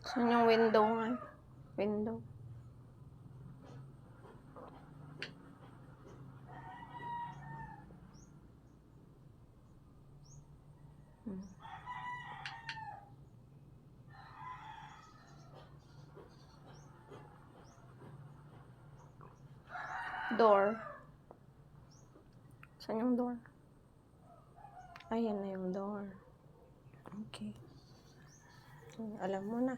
Saan yung window nga? Window. Door. Saan yung door? Ayan na yung door. Okay. Alam mo na.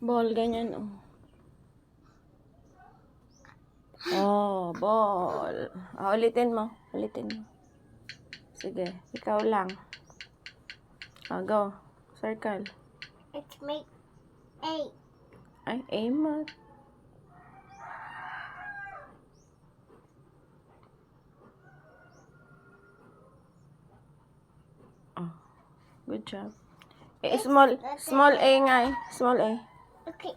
Ball, ganyan, oh. Oh, ball. Ulitin mo. Ulitin mo. Sige, ikaw lang. Go. Circle. Let's make 8. Ay, aim mo. Oh, good job. Small A nga eh. Small A. Okay.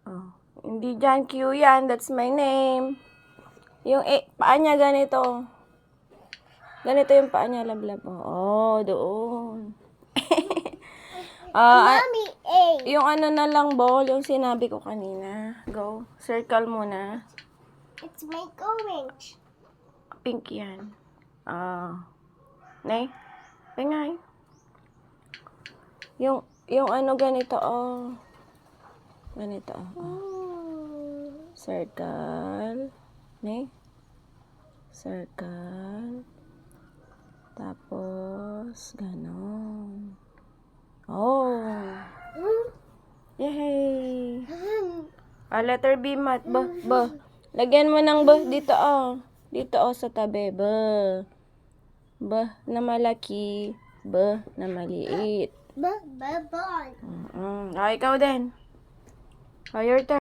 Oh, hindi dyan Q yan. That's my name. Yung A, paa niya ganito. Ganito yung paa niya, lablab. Oh, doon. Mommy, 8. Yung ano na lang, ball, yung sinabi ko kanina. Go. Circle muna. Let's make orange. Pink yan. Nay? Pingay. Yung ano ganito, oh. Ganito, oh. Circle. Nay? Circle. Tapos, ganon. Oh. Yay! Letter B, mat. B. Lagyan mo ng B dito, oh. Dito, oh, sa tabi. B. B na malaki. B na maliit. Ball. Ikaw din. Your turn.